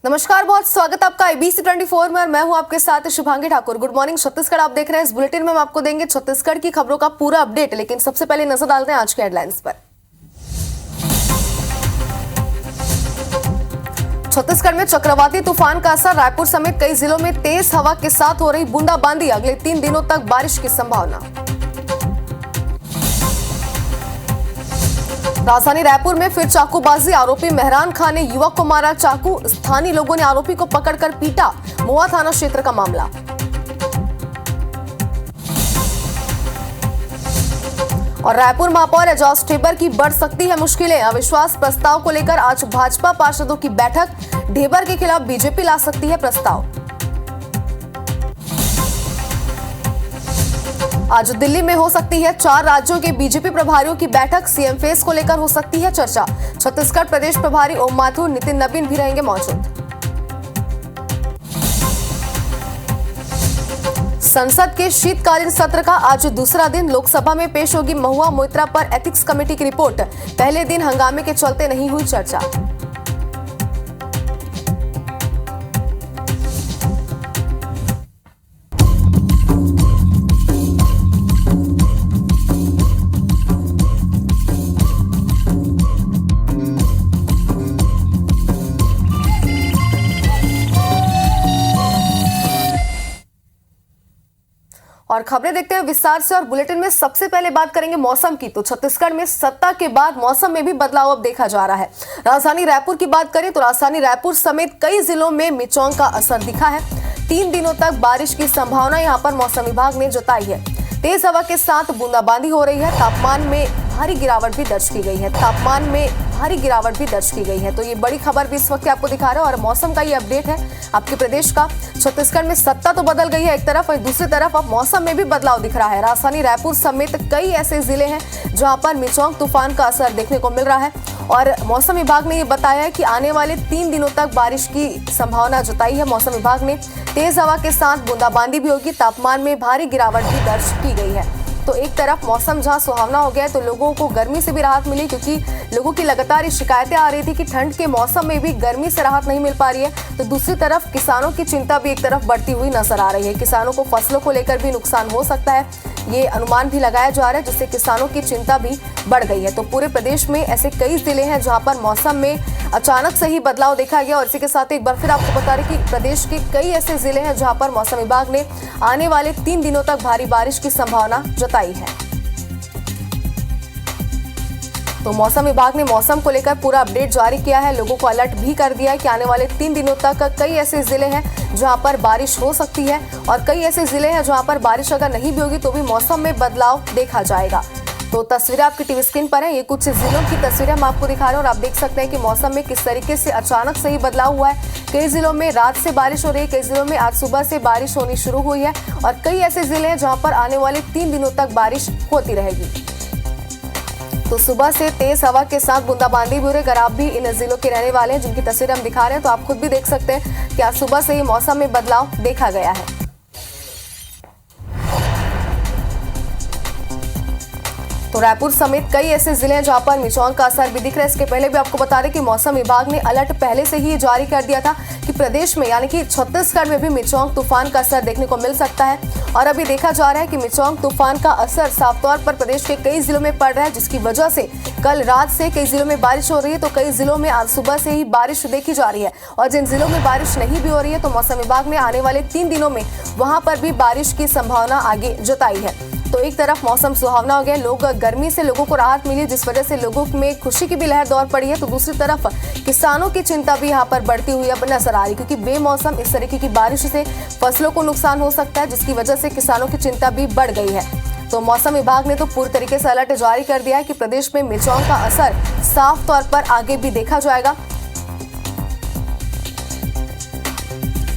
नमस्कार, बहुत स्वागत आपका IBC 24 में और मैं हूं आपके साथ शुभांगी ठाकुर। गुड मॉर्निंग छत्तीसगढ़ आप देख रहे हैं। इस बुलेटिन में हम आपको देंगे छत्तीसगढ़ की खबरों का पूरा अपडेट, लेकिन सबसे पहले नजर डालते हैं आज के हेडलाइंस पर। छत्तीसगढ़ में चक्रवाती तूफान का असर, रायपुर समेत कई जिलों में तेज हवा के साथ हो रही बूंदाबांदी, अगले 3 दिनों तक बारिश की संभावना। राजधानी रायपुर में फिर चाकूबाजी, आरोपी मेहरान खान ने युवक को मारा चाकू, स्थानीय लोगों ने आरोपी को पकड़कर पीटा, मोआ थाना क्षेत्र का मामला। और रायपुर महापौर एजाज ढेबर की बढ़ सकती है मुश्किलें, अविश्वास प्रस्ताव को लेकर आज भाजपा पार्षदों की बैठक, ढेबर के खिलाफ बीजेपी ला सकती है प्रस्ताव। आज दिल्ली में हो सकती है 4 राज्यों के बीजेपी प्रभारियों की बैठक, सीएम फेस को लेकर हो सकती है चर्चा, छत्तीसगढ़ प्रदेश प्रभारी ओम माथुर, नितिन नवीन भी रहेंगे मौजूद। संसद के शीतकालीन सत्र का आज दूसरा दिन, लोकसभा में पेश होगी महुआ मोइत्रा पर एथिक्स कमेटी की रिपोर्ट, पहले दिन हंगामे के चलते नहीं हुई चर्चा। और खबरें देखते हैं विस्तार से, और बुलेटिन में सबसे पहले बात करेंगे मौसम की। तो छत्तीसगढ़ में सत्ता के बाद मौसम में भी बदलाव अब देखा जा रहा है। राजधानी रायपुर की बात करें तो राजधानी रायपुर समेत कई जिलों में मिचौंग का असर दिखा है। 3 दिनों तक बारिश की संभावना यहां पर मौसम विभाग ने जताई है। तेज हवा के साथ बूंदाबांदी हो रही है, तापमान में भारी गिरावट भी दर्ज की गई है। तो ये बड़ी खबर भी इस वक्त आपको दिखा रहे हैं, और मौसम का ये अपडेट है आपके प्रदेश का। छत्तीसगढ़ में सत्ता तो बदल गई है एक तरफ, और दूसरी तरफ अब मौसम में भी बदलाव दिख रहा है। राजधानी रायपुर समेत कई ऐसे जिले हैं जहां पर मिचौंग तूफान का असर देखने को मिल रहा है, और मौसम विभाग ने ये बताया है कि आने वाले 3 दिनों तक बारिश की संभावना जताई है मौसम विभाग ने। तेज हवा के साथ बूंदाबांदी भी होगी, तापमान में भारी गिरावट भी दर्ज की गई है। तो एक तरफ मौसम जहां सुहावना हो गया है तो लोगों को गर्मी से भी राहत मिली, क्योंकि लोगों की लगातार शिकायतें आ रही थी कि ठंड के मौसम में भी गर्मी से राहत नहीं मिल पा रही है। तो दूसरी तरफ किसानों की चिंता भी एक तरफ बढ़ती हुई नजर आ रही है। किसानों को फसलों को लेकर भी नुकसान हो सकता है, ये अनुमान भी लगाया जा रहा है, जिससे किसानों की चिंता भी बढ़ गई है। तो पूरे प्रदेश में ऐसे कई जिले हैं जहां पर मौसम में अचानक से ही बदलाव देखा गया। और इसी के साथ एक बार फिर आपको बता रहे कि प्रदेश के कई ऐसे जिले हैं जहां पर मौसम विभाग ने आने वाले 3 दिनों तक भारी बारिश की संभावना जताई है। तो मौसम विभाग ने मौसम को लेकर पूरा अपडेट जारी किया है, लोगों को अलर्ट भी कर दिया है कि आने वाले 3 दिनों तक कई ऐसे जिले हैं जहां पर बारिश हो सकती है, और कई ऐसे जिले हैं जहां पर बारिश अगर नहीं भी होगी तो भी मौसम में बदलाव देखा जाएगा। तो तस्वीरें आपकी टीवी स्क्रीन पर है, ये कुछ जिलों की तस्वीरें हम आपको दिखा रहे हैं, और आप देख सकते हैं कि मौसम में किस तरीके से अचानक से ही बदलाव हुआ है। कई जिलों में रात से बारिश हो रही है, कई जिलों में आज सुबह से बारिश होनी शुरू हुई है, और कई ऐसे जिले हैं जहां पर आने वाले 3 दिनों तक बारिश होती रहेगी। तो सुबह से तेज हवा के साथ बूंदाबांदी भी हो रही है। अगर आप भी इन जिलों के रहने वाले हैं जिनकी तस्वीरें हम दिखा रहे हैं, तो आप खुद भी देख सकते हैं कि आज सुबह से ही मौसम में बदलाव देखा गया है। तो रायपुर समेत कई ऐसे जिले हैं जहां पर मिचौंग का असर भी दिख रहा है। इसके पहले भी आपको बता दें कि मौसम विभाग ने अलर्ट पहले से ही जारी कर दिया था कि प्रदेश में यानी कि छत्तीसगढ़ में भी मिचौंग तूफान का असर देखने को मिल सकता है, और अभी देखा जा रहा है कि मिचौंग तूफान का असर साफ तौर पर प्रदेश के कई जिलों में पड़ रहा है, जिसकी वजह से कल रात से कई जिलों में बारिश हो रही है। तो कई जिलों में आज सुबह से ही बारिश देखी जा रही है, और जिन जिलों में बारिश नहीं भी हो रही है तो मौसम विभाग ने आने वाले 3 दिनों में वहां पर भी बारिश की संभावना आगे जताई है। तो एक तरफ मौसम सुहावना हो गया, लोग गर्मी से लोगों को राहत मिली, जिस वजह से लोगों में खुशी की भी लहर दौड़ पड़ी है। तो दूसरी तरफ किसानों की चिंता भी यहाँ पर बढ़ती हुई अब नजर आ रही, क्योंकि बेमौसम इस तरीके की बारिश से फसलों को नुकसान हो सकता है, जिसकी वजह से किसानों की चिंता भी बढ़ गई है। तो मौसम विभाग ने तो पूरी तरीके से अलर्ट जारी कर दिया है कि प्रदेश में मिचौंग का असर साफ तौर पर आगे भी देखा जाएगा।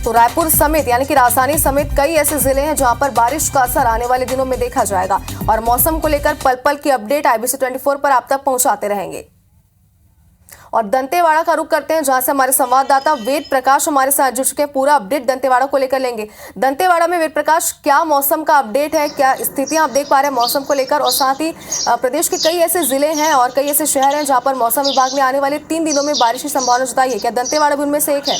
तो रायपुर समेत यानी कि राजधानी समेत कई ऐसे जिले हैं जहां पर बारिश का असर आने वाले दिनों में देखा जाएगा, और मौसम को लेकर पल पल की अपडेट IBC 24 पर आप तक पहुंचाते रहेंगे। और दंतेवाड़ा का रुख करते हैं, जहां से हमारे संवाददाता वेद प्रकाश हमारे साथ जुड़ चुके हैं। पूरा अपडेट दंतेवाड़ा को लेकर लेंगे। दंतेवाड़ा में वेद प्रकाश, क्या मौसम का अपडेट है, क्या स्थितियां आप देख पा रहे हैं मौसम को लेकर, और साथ ही प्रदेश के कई ऐसे जिले हैं और कई ऐसे शहर हैं जहां पर मौसम विभाग ने आने वाले 3 दिनों में बारिश की संभावना जताई है। क्या दंतेवाड़ा भी उनमें से एक है?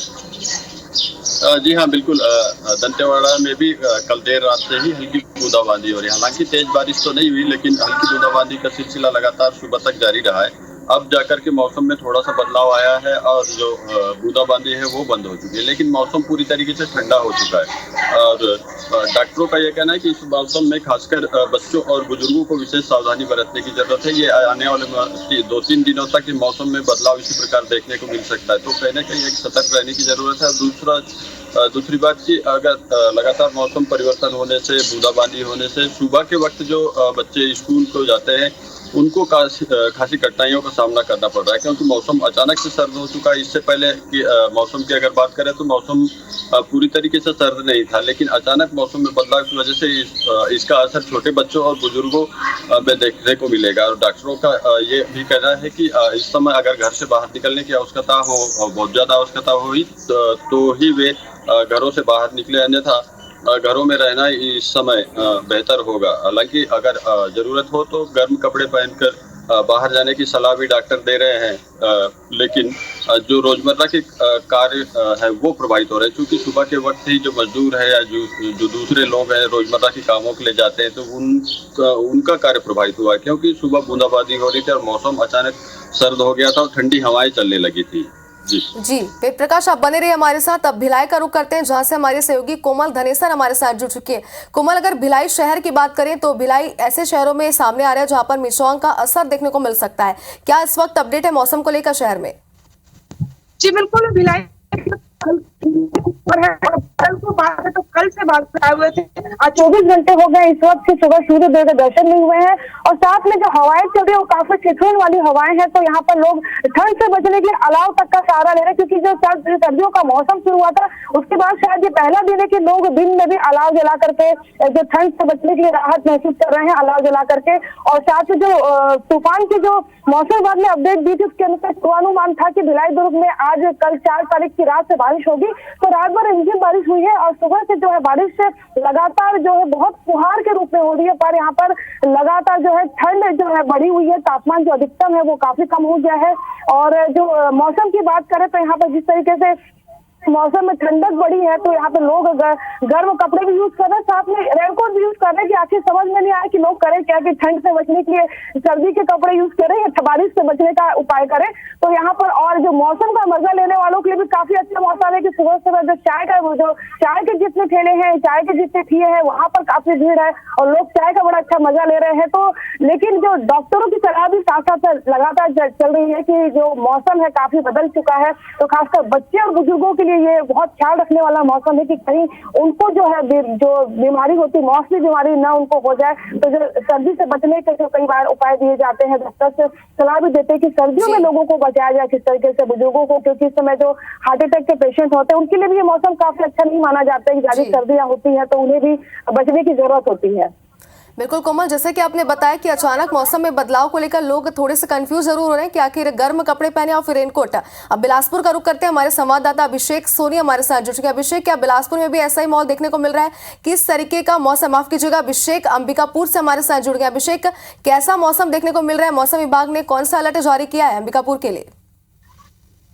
जी हाँ, बिल्कुल। दंतेवाड़ा में भी कल देर रात से ही हल्की बूंदाबांदी हो रही है। हालांकि तेज बारिश तो नहीं हुई, लेकिन हल्की बूंदाबांदी का सिलसिला लगातार सुबह तक जारी रहा है। अब जाकर के मौसम में थोड़ा सा बदलाव आया है और जो बूंदाबांदी है वो बंद हो चुकी है, लेकिन मौसम पूरी तरीके से ठंडा हो चुका है। और डॉक्टरों का यह कहना है कि इस मौसम में खासकर बच्चों और बुजुर्गों को विशेष सावधानी बरतने की जरूरत है। ये आने वाले 2-3 दिनों तक मौसम में बदलाव इसी प्रकार देखने को मिल सकता है, तो कहीं ना कहीं एक सतर्क रहने की जरूरत है। दूसरी बात की, अगर लगातार मौसम परिवर्तन होने से, बूंदाबांदी होने से सुबह के वक्त जो बच्चे स्कूल को जाते हैं उनको खासी कठिनाइयों का सामना करना पड़ रहा है, क्योंकि मौसम अचानक से सर्द हो चुका है। इससे पहले की मौसम की अगर बात करें तो मौसम पूरी तरीके से सर्द नहीं था, लेकिन अचानक मौसम में बदलाव की वजह से इसका असर छोटे बच्चों और बुजुर्गों में देखने को मिलेगा। और डॉक्टरों का ये भी कहना है कि इस समय अगर घर से बाहर निकलने की आवश्यकता हो, बहुत ज्यादा आवश्यकता हुई तो ही वे घरों से बाहर निकले, अन्यथा घरों में रहना इस समय बेहतर होगा। हालांकि अगर जरूरत हो तो गर्म कपड़े पहनकर बाहर जाने की सलाह भी डॉक्टर दे रहे हैं, लेकिन जो रोजमर्रा के कार्य है वो प्रभावित हो रहे हैं, क्योंकि सुबह के वक्त ही जो मजदूर है या जो दूसरे लोग हैं रोजमर्रा के कामों के लिए जाते हैं, तो उनका कार्य प्रभावित हुआ है, क्योंकि सुबह बूंदाबांदी हो रही थी और मौसम अचानक सर्द हो गया था और ठंडी हवाएं चलने लगी थी। जी वेद प्रकाश, आप बने रहिए हमारे साथ। अब भिलाई का रुख करते हैं, जहां से हमारे सहयोगी कोमल धनेसर हमारे साथ जुड़ चुके हैं। कोमल, अगर भिलाई शहर की बात करें तो भिलाई ऐसे शहरों में सामने आ रहा है जहां पर मिसौंग का असर देखने को मिल सकता है। क्या इस वक्त अपडेट है मौसम को लेकर शहर में? जी बिल्कुल, भिलाई कल को बात है तो कल से बात आए हुए थे। 24 घंटे हो गए इस वक्त से सुबह सूर्योदय के दर्शन नहीं हुए हैं, और साथ में जो हवाएं चल रही है वो काफी शीतल वाली हवाएं हैं। तो यहाँ पर लोग ठंड से बचने के लिए अलाव तक का सहारा ले रहे हैं, क्योंकि जो सर्दियों का मौसम शुरू हुआ था उसके बाद शायद ये पहला दिन है कि लोग दिन में भी अलाव जला करके जो ठंड से बचने के लिए राहत महसूस कर रहे हैं अलाव जला करके। और साथ ही जो तूफान की जो मौसम विभाग ने अपडेट दी थी उसके अनुसार पूर्वानुमान था कि भिलाई दुर्ग में आज कल 4 तारीख की रात से बारिश होगी। तो रात भर रिमझिम बारिश हुई है और सुबह से जो है बारिश से लगातार जो है बहुत फुहार के रूप में हो रही है, पर यहाँ पर लगातार जो है ठंड जो है बढ़ी हुई है, तापमान जो अधिकतम है वो काफी कम हो गया है। और जो मौसम की बात करें तो यहाँ पर जिस तरीके से मौसम में ठंडक बढ़ी है तो यहाँ पे लोग गर्म कपड़े भी यूज कर रहे हैं, साथ में रेनकोट भी यूज कर रहे हैं। कि आखिर समझ में नहीं आया कि लोग करें क्या, कि ठंड से बचने के लिए सर्दी के कपड़े यूज करें या बारिश से बचने का उपाय करें। तो यहाँ पर और जो मौसम का मजा लेने वालों के लिए भी काफी अच्छा मौसम है कि सुबह सुबह जो चाय के जितने ठेले हैं, चाय के जितने ठिए हैं वहां पर काफी भीड़ है और लोग चाय का बड़ा अच्छा मजा ले रहे हैं। तो लेकिन जो डॉक्टरों की सलाह भी साथ साथ लगातार चल रही है कि जो मौसम है काफी बदल चुका है, तो खासकर बच्चे और बुजुर्गों के लिए ये बहुत ख्याल रखने वाला मौसम है कि कहीं उनको जो है जो बीमारी होती है, मौसमी बीमारी ना उनको हो जाए। तो जो सर्दी से बचने के जो कई बार उपाय दिए जाते हैं, डॉक्टर से सलाह भी देते हैं कि सर्दियों में लोगों को बचाया जाए किस तरीके से, बुजुर्गों को, क्योंकि इस समय जो हार्ट अटैक के पेशेंट होते हैं उनके लिए भी ये मौसम काफी अच्छा नहीं माना जाता है कि ज्यादा सर्दियां होती है तो उन्हें भी बचने की जरूरत होती है। बिल्कुल कोमल, जैसे कि आपने बताया कि अचानक मौसम में बदलाव को लेकर लोग थोड़े से कंफ्यूज जरूर हो रहे हैं कि आखिर गर्म कपड़े पहने और फिर रेनकोट। अब बिलासपुर का रुख करते हैं, हमारे संवाददाता अभिषेक सोनी हमारे साथ जुड़ चुके हैं। अभिषेक, क्या बिलासपुर में भी ऐसा ही माहौल देखने को मिल रहा है? किस तरीके का मौसम, माफ कीजिएगा अभिषेक अंबिकापुर से हमारे साथ जुड़ गए। अभिषेक, कैसा मौसम देखने को मिल रहा है? मौसम विभाग ने कौन सा अलर्ट जारी किया है अंबिकापुर के लिए?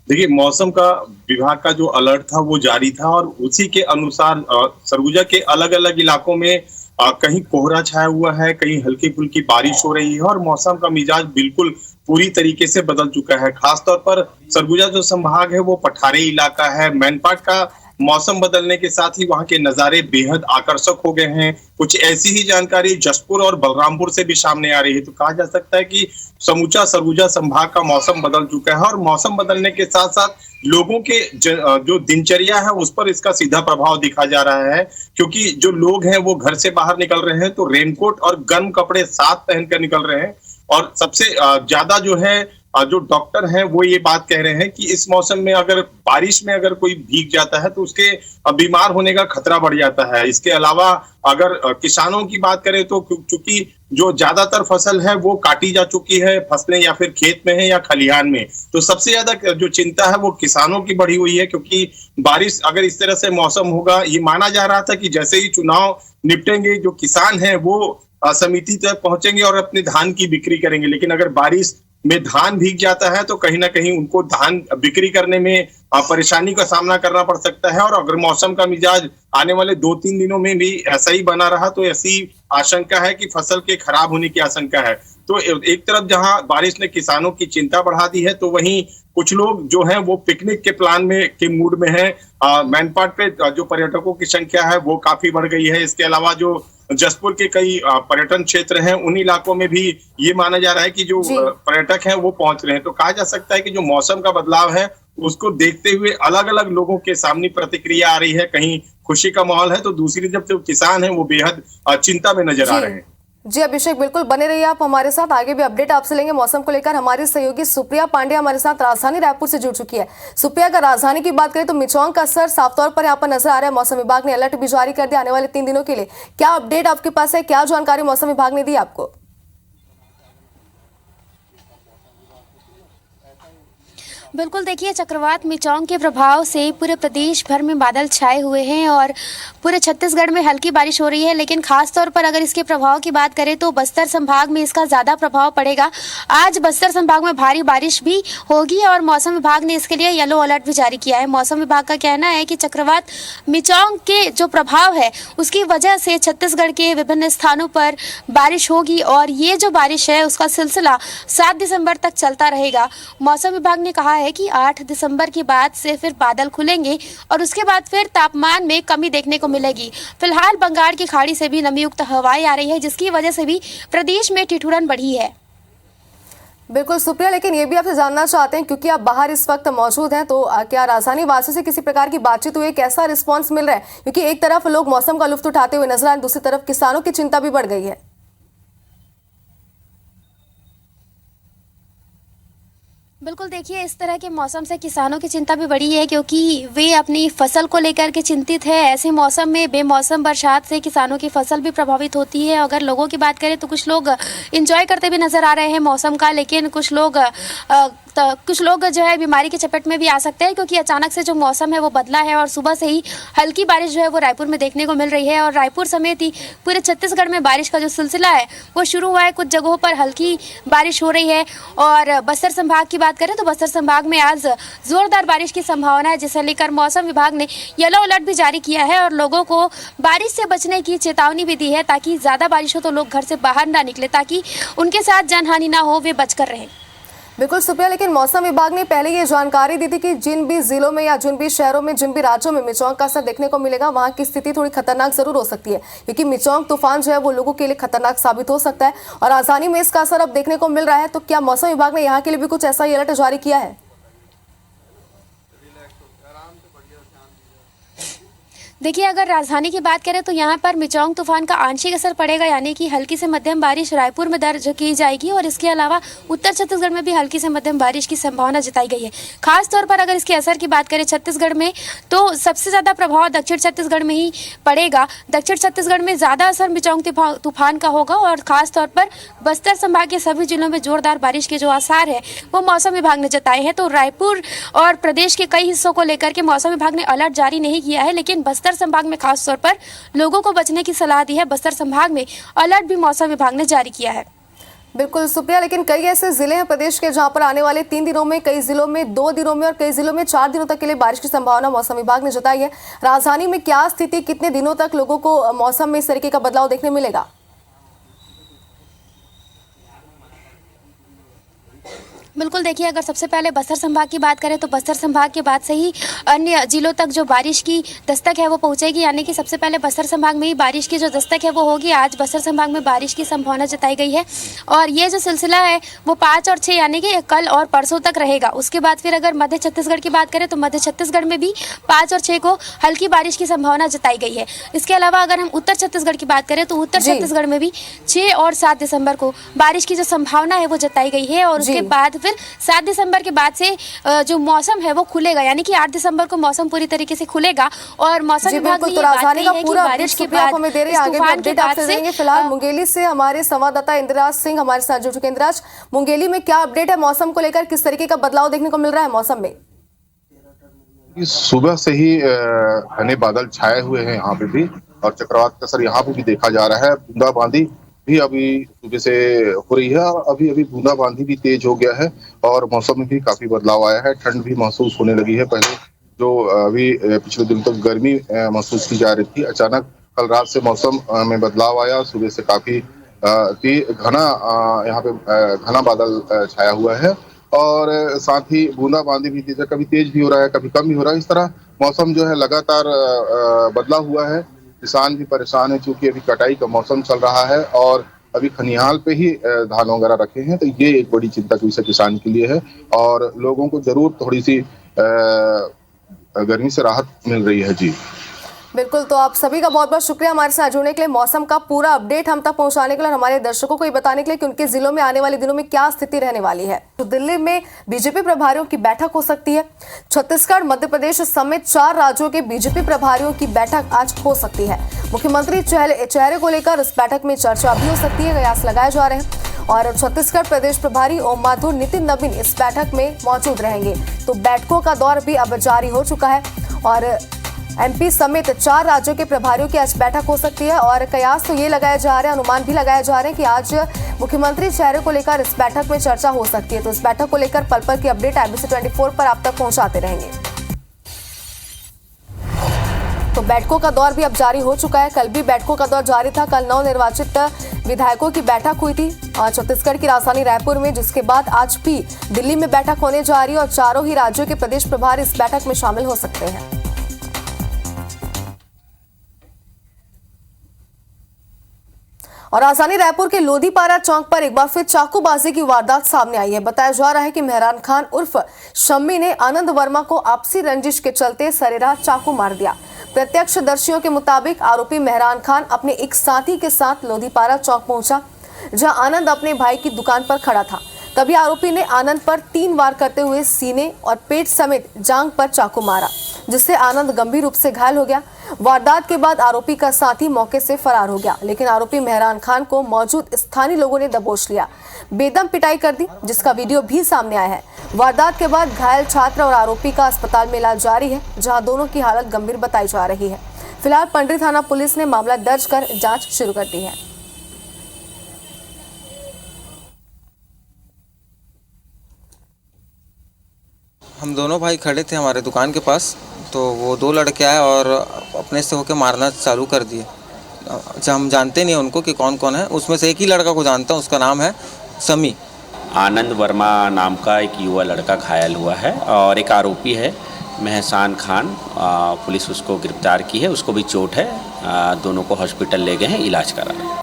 देखिए, मौसम का विभाग का जो अलर्ट था वो जारी था और उसी के अनुसार सरगुजा के अलग अलग इलाकों में कहीं कोहरा छाया हुआ है, कहीं हल्की फुल्की बारिश हो रही है और मौसम का मिजाज बिल्कुल पूरी तरीके से बदल चुका है। खासतौर पर सरगुजा जो संभाग है वो पठारी इलाका है। मैनपाट का मौसम बदलने के साथ ही वहां के नजारे बेहद आकर्षक हो गए हैं। कुछ ऐसी ही जानकारी जशपुर और बलरामपुर से भी सामने आ रही है। तो कहा जा सकता है कि समूचा सरगुजा संभाग का मौसम बदल चुका है और मौसम बदलने के साथ साथ लोगों के जो दिनचर्या है उस पर इसका सीधा प्रभाव दिखा जा रहा है, क्योंकि जो लोग हैं वो घर से बाहर निकल रहे हैं तो रेनकोट और गर्म कपड़े साथ पहनकर निकल रहे हैं। और सबसे ज्यादा जो है जो डॉक्टर हैं वो ये बात कह रहे हैं कि इस मौसम में अगर बारिश में अगर कोई भीग जाता है तो उसके बीमार होने का खतरा बढ़ जाता है। इसके अलावा अगर किसानों की बात करें तो चूंकि जो ज्यादातर फसल है वो काटी जा चुकी है, फसलें या फिर खेत में है या खलिहान में, तो सबसे ज्यादा जो चिंता है वो किसानों की बढ़ी हुई है। क्योंकि बारिश अगर इस तरह से मौसम होगा, ये माना जा रहा था कि जैसे ही चुनाव निपटेंगे जो किसान है वो समिति तक पहुंचेंगे और अपने धान की बिक्री करेंगे, लेकिन अगर बारिश में धान भीग जाता है तो कहीं ना कहीं उनको धान बिक्री करने में परेशानी का सामना करना पड़ सकता है। और अगर मौसम का मिजाज आने वाले 2-3 दिनों में भी ऐसा ही बना रहा तो ऐसी आशंका है कि फसल के खराब होने की आशंका है। तो एक तरफ जहां बारिश ने किसानों की चिंता बढ़ा दी है, तो वहीं कुछ लोग जो हैं वो पिकनिक के प्लान में के मूड में हैं। मैनपाट पे जो पर्यटकों की संख्या है वो काफी बढ़ गई है। इसके अलावा जो जसपुर के कई पर्यटन क्षेत्र हैं उन इलाकों में भी ये माना जा रहा है कि जो पर्यटक हैं वो पहुंच रहे हैं। तो कहा जा सकता है कि जो मौसम का बदलाव है उसको देखते हुए अलग अलग लोगों के सामने प्रतिक्रिया आ रही है। कहीं खुशी का माहौल है तो दूसरी तरफ जो किसान है वो बेहद चिंता में नजर आ रहे हैं। जी अभिषेक, बिल्कुल बने रहिए आप हमारे साथ, आगे भी अपडेट आपसे लेंगे मौसम को लेकर। हमारी सहयोगी सुप्रिया पांडे हमारे साथ राजधानी रायपुर से जुड़ चुकी है। सुप्रिया, अगर राजधानी की बात करें तो मिचौंग का असर साफ तौर पर यहाँ पर नजर आ रहा है। मौसम विभाग ने अलर्ट भी जारी कर दिया आने वाले 3 दिनों के लिए। क्या अपडेट आपके पास है, क्या जानकारी मौसम विभाग ने दी आपको? बिल्कुल, देखिए चक्रवात मिचौंग के प्रभाव से पूरे प्रदेश भर में बादल छाए हुए हैं और पूरे छत्तीसगढ़ में हल्की बारिश हो रही है। लेकिन खास तौर पर अगर इसके प्रभाव की बात करें तो बस्तर संभाग में इसका ज़्यादा प्रभाव पड़ेगा। आज बस्तर संभाग में भारी बारिश भी होगी और मौसम विभाग ने इसके लिए येलो अलर्ट भी जारी किया है। मौसम विभाग का कहना है कि चक्रवात मिचौंग के जो प्रभाव है उसकी वजह से छत्तीसगढ़ के विभिन्न स्थानों पर बारिश होगी और ये जो बारिश है उसका सिलसिला 7 दिसंबर तक चलता रहेगा। मौसम विभाग ने कहा है कि 8 दिसंबर के बाद से फिर बादल खुलेंगे और उसके बाद फिर तापमान में कमी देखने को मिलेगी। फिलहाल बंगाल की खाड़ी से भी नमी युक्त हवाएं आ रही है जिसकी वजह से भी प्रदेश में ठिठुरन बढ़ी है। बिल्कुल सुप्रिया, लेकिन ये भी आपसे जानना चाहते हैं क्योंकि आप बाहर इस वक्त मौजूद हैं, तो क्या राजधानी वासियों से किसी प्रकार की बातचीत हुई, कैसा रिस्पांस मिल रहा है? क्योंकि एक तरफ लोग मौसम का लुत्फ उठाते हुए नजर आ रहे हैं, दूसरी तरफ किसानों की चिंता भी बढ़ गई है। बिल्कुल, देखिए इस तरह के मौसम से किसानों की चिंता भी बढ़ी है क्योंकि वे अपनी फसल को लेकर के चिंतित है। ऐसे मौसम में बेमौसम बरसात से किसानों की फसल भी प्रभावित होती है। अगर लोगों की बात करें तो कुछ लोग एंजॉय करते भी नजर आ रहे हैं मौसम का, लेकिन कुछ लोग जो है बीमारी की चपेट में भी आ सकते हैं क्योंकि अचानक से जो मौसम है वो बदला है और सुबह से ही हल्की बारिश जो है वो रायपुर में देखने को मिल रही है और रायपुर समेत ही पूरे छत्तीसगढ़ में बारिश का जो सिलसिला है वो शुरू हुआ है। कुछ जगहों पर हल्की बारिश हो रही है और बस्तर संभाग की बात करें तो बस्तर संभाग में आज जोरदार बारिश की संभावना है, जिसे लेकर मौसम विभाग ने येलो अलर्ट भी जारी किया है और लोगों को बारिश से बचने की चेतावनी भी दी है ताकि ज्यादा बारिश हो तो लोग घर से बाहर ना निकले ताकि उनके साथ जानहानि ना हो, वे बचकर रहें। बिल्कुल सुप्रिया, लेकिन मौसम विभाग ने पहले ये जानकारी दी थी कि जिन भी जिलों में या जिन भी शहरों में, जिन भी राज्यों में मिचौंग का असर देखने को मिलेगा वहां की स्थिति थोड़ी खतरनाक जरूर हो सकती है क्योंकि मिचौंग तूफान जो है वो लोगों के लिए खतरनाक साबित हो सकता है और राजधानी में इसका असर अब देखने को मिल रहा है। तो क्या मौसम विभाग ने यहाँ के लिए भी कुछ ऐसा ही अलर्ट जारी किया है? देखिए अगर राजधानी की बात करें तो यहाँ पर मिचौंग तूफान का आंशिक असर पड़ेगा, यानी कि हल्की से मध्यम बारिश रायपुर में दर्ज की जाएगी और इसके अलावा उत्तर छत्तीसगढ़ में भी हल्की से मध्यम बारिश की संभावना जताई गई है। खास तौर पर अगर इसके असर की बात करें छत्तीसगढ़ में तो सबसे ज़्यादा प्रभाव दक्षिण छत्तीसगढ़ में ही पड़ेगा। दक्षिण छत्तीसगढ़ में ज़्यादा असर मिचौंग तूफान का होगा और खास तौर पर बस्तर संभाग के सभी जिलों में जोरदार बारिश के जो आसार है वो मौसम विभाग ने जताए हैं। तो रायपुर और प्रदेश के कई हिस्सों को लेकर के मौसम विभाग ने अलर्ट जारी नहीं किया है, लेकिन बस्तर संभाग में खास तौर पर लोगों को बचने की सलाह दी है। बस्तर संभाग में अलर्ट भी मौसम विभाग ने जारी किया है। बिल्कुल सुप्रिया, लेकिन कई ऐसे जिले हैं प्रदेश के जहां पर आने वाले 3 दिनों में, कई जिलों में 2 दिनों में और कई जिलों में 4 दिनों तक के लिए बारिश की संभावना मौसम विभाग ने जताई है। राजधानी में क्या स्थिति, कितने दिनों तक लोगों को मौसम में इस तरीके का बदलाव देखने मिलेगा? बिल्कुल, देखिए अगर सबसे पहले बस्तर संभाग की बात करें तो बस्तर संभाग के बाद से ही अन्य जिलों तक जो बारिश की दस्तक है वो पहुंचेगी, यानी कि सबसे पहले बस्तर संभाग में ही बारिश की जो दस्तक है वो होगी। आज बस्तर संभाग में बारिश की संभावना जताई गई है और ये जो सिलसिला है वो 5 और 6 यानी कि कल और परसों तक रहेगा। उसके बाद फिर अगर मध्य छत्तीसगढ़ की बात करें तो मध्य छत्तीसगढ़ में भी 5 और 6 को हल्की बारिश की संभावना जताई गई है। इसके अलावा अगर हम उत्तर छत्तीसगढ़ की बात करें तो उत्तर छत्तीसगढ़ में भी 6 और 7 दिसंबर को बारिश की जो संभावना है वो जताई गई है और उसके बाद फिर 7 दिसंबर के बाद से जो मौसम है वो खुलेगा, यानी कि 8 दिसंबर को मौसम पूरी तरीके से खुलेगा। और मौसम विभाग ने ये बात कही है कि बारिश के बाद हमें दे रहे हैं, आगे भी अपडेट आपसे देंगे। फिलहाल मुंगेली से हमारे संवाददाता इंद्रराज सिंह हमारे साथ जुड़ चुके। इंद्रराज, मुंगेली में क्या अपडेट है मौसम को लेकर, किस तरीके का बदलाव देखने को मिल रहा है मौसम में? सुबह से ही घने बादल छाए हुए हैं यहाँ पे भी, और चक्रवात का असर यहाँ पे भी देखा जा रहा है। बूंदाबांदी भी अभी सुबह से हो रही है और अभी अभी बूंदाबांदी भी तेज हो गया है और मौसम में भी काफी बदलाव आया है। ठंड भी महसूस होने लगी है। पहले जो अभी पिछले दिनों तक गर्मी महसूस की जा रही थी, अचानक कल रात से मौसम में बदलाव आया। सुबह से काफी घना यहाँ पे घना बादल छाया हुआ है और साथ ही बूंदाबांदी भी तेज है, कभी तेज भी हो रहा है, कभी कम भी हो रहा है। इस तरह मौसम जो है लगातार बदला हुआ है। किसान भी परेशान है क्योंकि अभी कटाई का मौसम चल रहा है और अभी खनिहाल पे ही धान वगैरह रखे हैं, तो ये एक बड़ी चिंता की विषय किसान के लिए है और लोगों को जरूर थोड़ी सी गर्मी से राहत मिल रही है। जी बिल्कुल, तो आप सभी का बहुत बहुत शुक्रिया हमारे साथ जुड़ने के लिए, मौसम का पूरा अपडेट हम तक पहुंचाने के लिए और हमारे दर्शकों को ये बताने के लिए कि उनके जिलों में आने वाले दिनों में क्या स्थिति रहने वाली है। तो दिल्ली में बीजेपी प्रभारियों की बैठक हो सकती है। छत्तीसगढ़, मध्य प्रदेश समेत 4 राज्यों के बीजेपी प्रभारियों की बैठक आज हो सकती है। मुख्यमंत्री चेहरे को लेकर इस बैठक में चर्चा भी हो सकती है, कयास लगाए जा रहे हैं। और छत्तीसगढ़ प्रदेश प्रभारी ओम माथुर, नितिन नवीन इस बैठक में मौजूद रहेंगे। तो बैठकों का दौर भी अब जारी हो चुका है और एमपी समेत 4 राज्यों के प्रभारियों की आज बैठक हो सकती है और कयास तो ये लगाया जा रहा है, अनुमान भी लगाया जा रहे हैं कि आज मुख्यमंत्री चेहरे को लेकर इस बैठक में चर्चा हो सकती है। तो इस बैठक को लेकर पल पल की अपडेट IBC 24 पर आप तक पहुंचाते रहेंगे। तो बैठकों का दौर भी अब जारी हो चुका है। कल भी बैठकों का दौर जारी था। कल नवनिर्वाचित विधायकों की बैठक हुई थी छत्तीसगढ़ की राजधानी रायपुर में, जिसके बाद आज भी दिल्ली में बैठक होने जा रही है और चारों ही राज्यों के प्रदेश प्रभारी इस बैठक में शामिल हो सकते हैं। और राजधानी रायपुर के लोधीपारा चौक पर एक बार फिर चाकूबाजी की वारदात सामने आई है। बताया जा रहा है कि मेहरान खान उर्फ शम्मी ने आनंद वर्मा को आपसी रंजिश के चलते सरेराह चाकू मार दिया। प्रत्यक्षदर्शियों के मुताबिक आरोपी मेहरान खान अपने एक साथी के साथ लोधीपारा चौक पहुंचा, जहां आनंद अपने भाई की दुकान पर खड़ा था। तभी आरोपी ने आनंद पर 3 वार करते हुए सीने और पेट समेत जांघ पर चाकू मारा, जिससे आनंद गंभीर रूप से घायल हो गया। वारदात के बाद आरोपी का साथी मौके से फरार हो गया, लेकिन आरोपी मेहरान खान को मौजूद स्थानीय लोगों ने दबोच लिया, बेदम पिटाई कर दी, जिसका वीडियो भी सामने आया है। वारदात के बाद घायल छात्र और आरोपी का अस्पताल में इलाज जारी है, जहां दोनों की हालत गंभीर बताई जा रही है। फिलहाल पंडरी थाना पुलिस ने मामला दर्ज कर जांच शुरू कर दी है। हम दोनों भाई खड़े थे हमारे दुकान के पास, तो वो 2 लड़के आए और अपने से होके मारना चालू कर दिए। अच्छा, हम जानते नहीं उनको कि कौन कौन है। उसमें से एक ही लड़का को जानता हूँ, उसका नाम है समी। आनंद वर्मा नाम का एक युवा लड़का घायल हुआ है और एक आरोपी है मेहसान खान, पुलिस उसको गिरफ्तार की है, उसको भी चोट है। दोनों को हॉस्पिटल ले गए हैं, इलाज करा रहे हैं।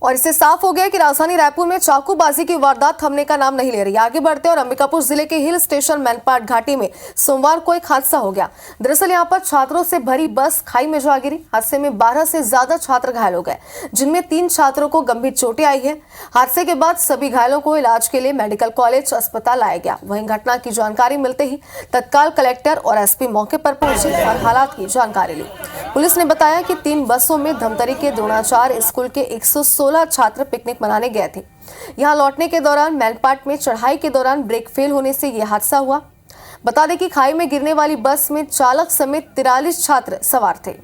और इससे साफ हो गया कि राजधानी रायपुर में चाकूबाजी की वारदात थमने का नाम नहीं ले रही। आगे बढ़ते और अंबिकापुर जिले के हिल स्टेशन मैनपाट घाटी में सोमवार को एक हादसा हो गया। दरअसल यहां पर छात्रों से भरी बस खाई में जा गिरी। हादसे में 12 से ज्यादा छात्र घायल हो गए, जिनमें 3 छात्रों को गंभीर चोटें आई है। हादसे के बाद सभी घायलों को इलाज के लिए मेडिकल कॉलेज अस्पताल लाया गया। वहीं घटना की जानकारी मिलते ही तत्काल कलेक्टर और एसपी मौके पर पहुंचे और हालात की जानकारी ली। पुलिस ने बताया कि 3 बसों में धमतरी के द्रोणाचार्य स्कूल के 116 छात्र पिकनिक मनाने गए थे। यहां लौटने के दौरान मैनपाट में चढ़ाई के दौरान ब्रेक फेल होने से यह हादसा हुआ। बता दें कि खाई में गिरने वाली बस में चालक समेत 43 छात्र सवार थे।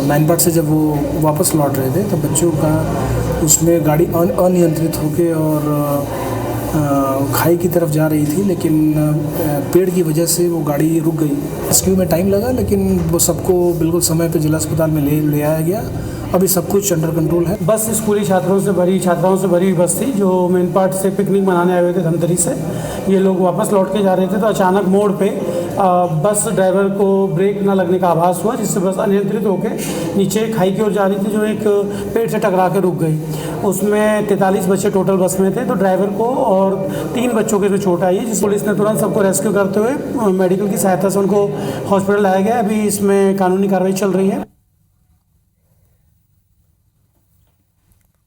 मैनपाट से जब वो वापस लौट रहे थे तो बच्चों का उसमें गाड़ी अनियंत्रित होकर और खाई की तरफ जा रही थी, लेकिन पेड़ की वजह से वो गाड़ी रुक गई। रेस्क्यू में टाइम लगा, लेकिन वो सबको बिल्कुल समय पे जिला अस्पताल में ले आया गया। अभी सब कुछ अंडर कंट्रोल है। बस स्कूली छात्राओं से भरी हुई बस थी, जो मैनपाट से पिकनिक मनाने आए हुए थे धमतरी से। ये लोग वापस लौट के जा रहे थे तो अचानक मोड़ पे बस ड्राइवर को ब्रेक ना लगने का आभास हुआ, जिससे बस अनियंत्रित होकर नीचे खाई की ओर जा रही थी, जो एक पेड़ से टकरा के रुक गई। उसमें 43 बच्चे टोटल बस में थे, तो ड्राइवर को और 3 बच्चों के चोट आई है, जिस पुलिस ने तुरंत सबको रेस्क्यू करते हुए मेडिकल की सहायता से उनको हॉस्पिटल लाया गया। अभी इसमें कानूनी कार्रवाई चल रही है।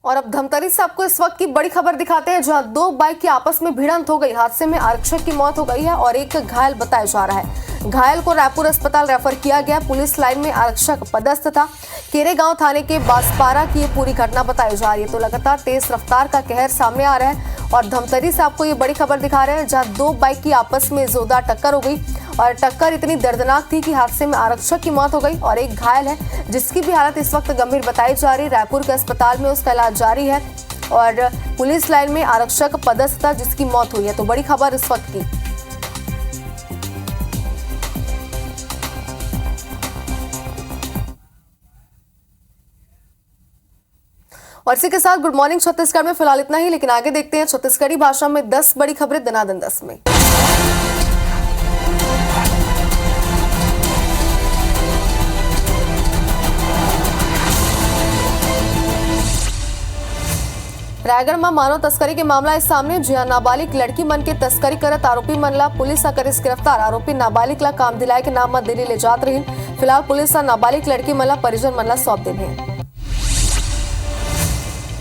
और अब धमतरी से आपको इस वक्त की बड़ी खबर दिखाते हैं, जहां दो बाइक की आपस में भिड़ंत हो गई। हादसे में आरक्षक की मौत हो गई है और एक घायल बताया जा रहा है। घायल को रायपुर अस्पताल रेफर किया गया। पुलिस लाइन में आरक्षक पदस्थ था। केरेगांव थाने के बांसपारा की ये पूरी घटना बताई जा रही है। तो लगातार तेज रफ्तार का कहर सामने आ रहा है और धमतरी से आपको ये बड़ी खबर दिखा रहे हैं, जहां दो बाइक की आपस में जोरदार टक्कर हो गई और टक्कर इतनी दर्दनाक थी कि हादसे में आरक्षक की मौत हो गई और एक घायल है, जिसकी भी हालत इस वक्त गंभीर बताई जा रही है। रायपुर के अस्पताल में उसका इलाज जारी है और पुलिस लाइन में आरक्षक पदस्थ था, जिसकी मौत हुई है। तो बड़ी खबर इस वक्त की। और इसी के साथ गुड मॉर्निंग छत्तीसगढ़ में फिलहाल इतना ही, लेकिन आगे देखते हैं छत्तीसगढ़ी भाषा में 10 बड़ी खबरें दनादन 10 में। रायगढ़ में मानव तस्करी के मामला इस सामने, जहां नाबालिग लड़की मन के तस्करी करत आरोपी मनला पुलिस कर गिरफ्तार। आरोपी नाबालिग ला काम दिलाए के नाम में दिल्ली ले जात रही। फिलहाल पुलिस नाबालिग लड़की मनला परिजन मनला सौंप दिन है।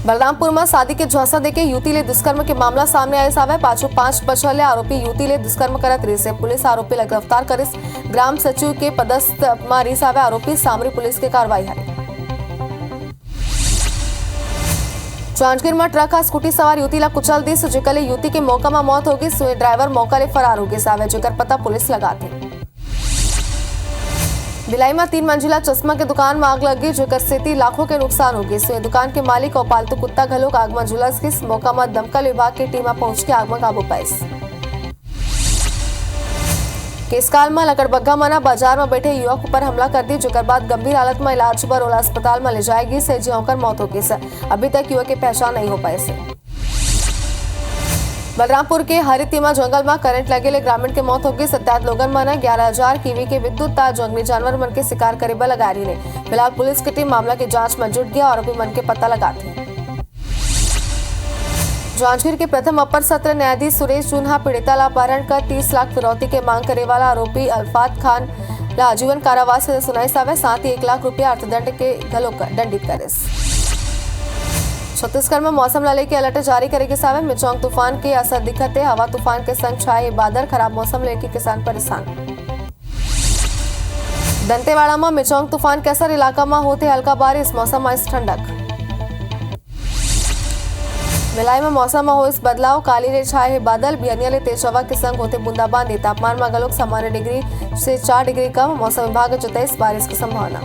बलरामपुर में शादी के झांसा देके युवती ले दुष्कर्म के मामला सामने आए सावे। पांचों 5 बछले आरोपी युवती ले दुष्कर्म करत रही से पुलिस आरोपी ला गिरफ्तार करिस। ग्राम सचिव के पदस्थ मारी सावे आरोपी सामरी पुलिस के कार्रवाई है। जांजगीर में ट्रक आ स्कूटी सवार युवती ला कुचल दी, जेकर ले युवती के मौका में मौत होगी। सुए ड्राइवर मौका ले फरार हो गए सावे, जेकर पता पुलिस लगा थे। भिलाई में 3 मंजिला चश्मा के दुकान में आग लगी, जेकर सेती लाखों के नुकसान हो गए। सुए दुकान के मालिक और पालतू कुत्ता घलोक आग में झुलस गई। मौका में दमकल विभाग की टीम पहुंच के आग में काबू पाइस। केसकाल में लकड़बग्गा मना बाजार में बैठे युवक पर हमला कर दी, जेकर बाद गंभीर हालत में इलाज पर ओला अस्पताल में ले जाएगी से होकर मौत हो गई। अभी तक युवक की पहचान नहीं हो पाई से। बलरामपुर के हरितिमा जंगल में करंट लगे ग्रामीण की मौत हो गई। 7 लोगन मन 11,000 कीवी के विद्युत तार जंगली जानवर मन के शिकार करे बर लगा रही ने। फिलहाल पुलिस की टीम मामला की जांच में जुट गया और आरोपी मन के पता लगाती। जांजगीर के प्रथम अपर सत्र न्यायाधीश सुरेश जुन्हा पीड़िता ला अपहरण कर 30 लाख फिरौती के मांग करे वाला आरोपी अल्फात खान ला आजीवन कारावास से सुनाई सावे, साथ ही 1 लाख रुपया अर्थदंड के घलोक दंडित करे। छत्तीसगढ़ में मौसम ला लेके अलर्ट जारी करेगी सावे। मिचोंग तूफान के असर दिखत है। हवा तूफान के संग छाए बादल, खराब मौसम लेके किसान परेशान। दंतेवाड़ा में मिचोंग तूफान के असर, इलाका में होते हल्का बारिश, मौसम में ठंडक। भिलाई में मौसम में हो इस बदलाव, काली रे छाए बादल, बिहनिया ले तेज हवा के संग होते बूंदाबांदी। तापमान में गलोक सामान्य डिग्री से 4 डिग्री कम। मौसम विभाग जताई बारिश की संभावना।